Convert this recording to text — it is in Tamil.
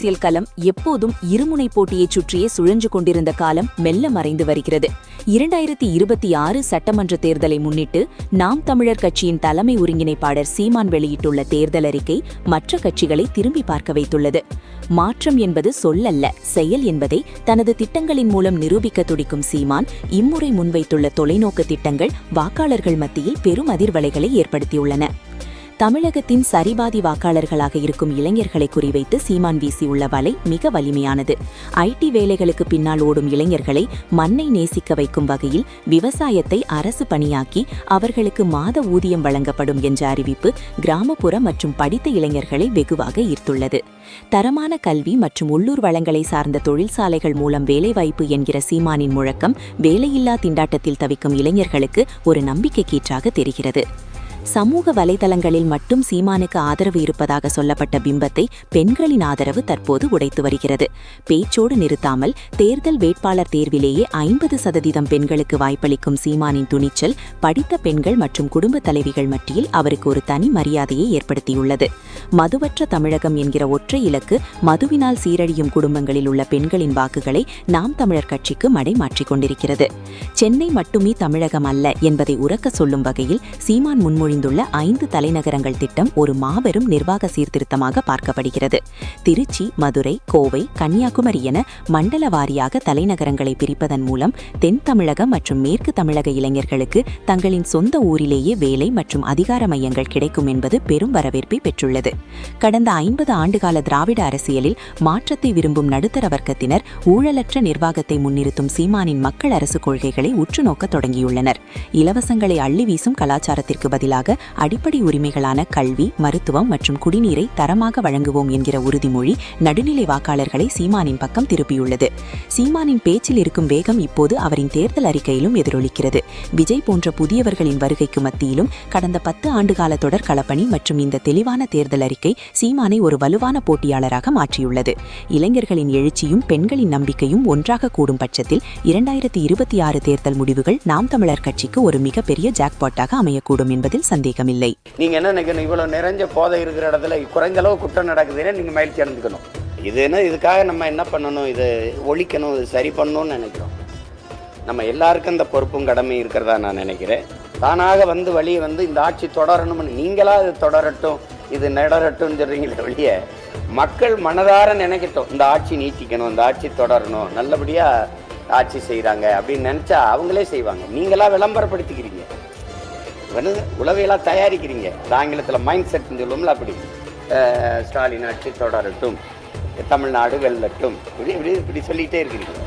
அரசியல் களம் எப்போதும் இருமுனை போட்டியை சுற்றியே சுழன்று கொண்டிருந்த காலம் மெல்ல மறைந்து வருகிறது. 2026 சட்டமன்ற தேர்தலை முன்னிட்டு நாம் தமிழர் கட்சியின் தலைமை ஒருங்கிணைப்பாளர் சீமான் வெளியிட்டுள்ள தேர்தல் அறிக்கை மற்ற கட்சிகளை திரும்பி பார்க்க வைத்துள்ளது. மாற்றம் என்பது சொல்லல்ல, செயல் என்பதை தனது திட்டங்களின் மூலம் நிரூபிக்க துடிக்கும் சீமான் இம்முறை முன்வைத்துள்ள தொலைநோக்கு திட்டங்கள் வாக்காளர்கள் மத்தியில் பெரும் அதிர்வலைகளை ஏற்படுத்தியுள்ளன. தமிழகத்தின் சரிபாதி வாக்காளர்களாக இருக்கும் இளைஞர்களை குறிவைத்து சீமான் வீசியுள்ள வலை மிக வலிமையானது. ஐடி வேலைகளுக்கு பின்னால் ஓடும் இளைஞர்களை மண்ணை நேசிக்க வைக்கும் வகையில் விவசாயத்தை அரசு பணியாக்கி அவர்களுக்கு மாத ஊதியம் வழங்கப்படும் என்ற அறிவிப்பு கிராமப்புற மற்றும் படித்த இளைஞர்களை வெகுவாக ஈர்த்துள்ளது. தரமான கல்வி மற்றும் உள்ளூர் வளங்களை சார்ந்த தொழிற்சாலைகள் மூலம் வேலைவாய்ப்பு என்கிற சீமானின் முழக்கம் வேலையில்லா திண்டாட்டத்தில் தவிக்கும் இளைஞர்களுக்கு ஒரு நம்பிக்கை கீற்றாக தெரிகிறது. சமூக வலைதளங்களில் மட்டும் சீமானுக்கு ஆதரவு இருப்பதாக சொல்லப்பட்ட பிம்பத்தை பெண்களின் ஆதரவு தற்போது உடைத்து வருகிறது. பேச்சோடு நிறுத்தாமல் தேர்தல் வேட்பாளர் தேர்விலேயே 50% பெண்களுக்கு வாய்ப்பளிக்கும் சீமானின் துணிச்சல் படித்த பெண்கள் மற்றும் குடும்ப தலைவிகள் மத்தியில் அவருக்கு ஒரு தனி மரியாதையை ஏற்படுத்தியுள்ளது. மதுவற்ற தமிழகம் என்கிற ஒற்றை இலக்கு மதுவினால் சீரழியும் குடும்பங்களில் உள்ள பெண்களின் வாக்குகளை நாம் தமிழர் கட்சிக்கு மடை மாற்றிக் கொண்டிருக்கிறது. சென்னை மட்டுமே தமிழகம் அல்ல என்பதை உரக்க சொல்லும் வகையில் சீமான் முன்மொழி 5 தலைநகரங்கள் திட்டம் ஒரு மாபெரும் நிர்வாக சீர்திருத்தமாக பார்க்கப்படுகிறது. திருச்சி, மதுரை, கோவை, கன்னியாகுமரி என மண்டல வாரியாக தலைநகரங்களை பிரிப்பதன் மூலம் தென் தமிழக மற்றும் மேற்கு தமிழக இளைஞர்களுக்கு தங்களின் சொந்த ஊரிலேயே வேலை மற்றும் அதிகார மையங்கள் கிடைக்கும் என்பது பெரும் வரவேற்பை பெற்றுள்ளது. கடந்த 50 ஆண்டுகால திராவிட அரசியலில் மாற்றத்தை விரும்பும் நடுத்தர வர்க்கத்தினர் ஊழலற்ற நிர்வாகத்தை முன்னிறுத்தும் சீமானின் மக்கள் அரசு கொள்கைகளை உற்று நோக்க தொடங்கியுள்ளனர். இலவசங்களை அள்ளி வீசும் கலாச்சாரத்திற்கு பதிலாக அடிப்படை உரிமைகளான கல்வி, மருத்துவம் மற்றும் குடிநீரை தரமாக வழங்குவோம் என்கிற உறுதிமொழி நடுநிலை வாக்காளர்களை சீமானின் பக்கம் திருப்பியுள்ளது. சீமானின் பேச்சில் இருக்கும் வேகம் இப்போது அவரின் தேர்தல் அறிக்கையிலும் எதிரொலிக்கிறது. விஜய் போன்ற புதியவர்களின் வருகைக்கு மத்தியிலும் கடந்த 10 ஆண்டுகால தொடர் களப்பணி மற்றும் இந்த தெளிவான தேர்தல் அறிக்கை சீமானை ஒரு வலுவான போட்டியாளராக மாற்றியுள்ளது. இளைஞர்களின் எழுச்சியும் பெண்களின் நம்பிக்கையும் ஒன்றாக கூடும் பட்சத்தில் 2026 தேர்தல் முடிவுகள் நாம் தமிழர் கட்சிக்கு ஒரு மிகப்பெரிய ஜாக்பாட்டாக அமையக்கூடும் என்பதில் சந்தேகமில்லை. நீங்க என்ன நினைக்கணும், இவ்வளவு நிறைஞ்ச போதை இருக்கிற இடத்துல குறைந்த அளவு குற்றம் நடக்குதுன்னா நீங்க மகிழ்ச்சி அடைஞ்சுக்கணும். இதுக்காக நம்ம என்ன பண்ணணும், இது ஒழிக்கணும், இது சரி பண்ணணும்னு நினைக்கிறோம். நம்ம எல்லாருக்கும் இந்த பொறுப்பும் கடமை இருக்கிறதா நான் நினைக்கிறேன். தானாக வழியை இந்த ஆட்சி தொடரணும்னு நீங்களா இது தொடரட்டும், இது நடரட்டும் சொல்றீங்களே வெளிய மக்கள் மனதார நினைக்கட்டும், இந்த ஆட்சி நீட்டிக்கணும், இந்த ஆட்சி தொடரணும், நல்லபடியா ஆட்சி செய்யறாங்க அப்படின்னு நினைச்சா அவங்களே செய்வாங்க. நீங்களா விளம்பரப்படுத்திக்கிறீங்க, உளவியெல்லாம் தயாரிக்கிறீங்க. ஆங்கிலத்தில் மைண்ட் செட்னு சொல்லுவோம்ல, அப்படி ஸ்டாலின் ஆட்சி தொடரட்டும், தமிழ்நாடு வெல்லட்டும், இப்படி சொல்லிகிட்டே இருக்கிறீங்க.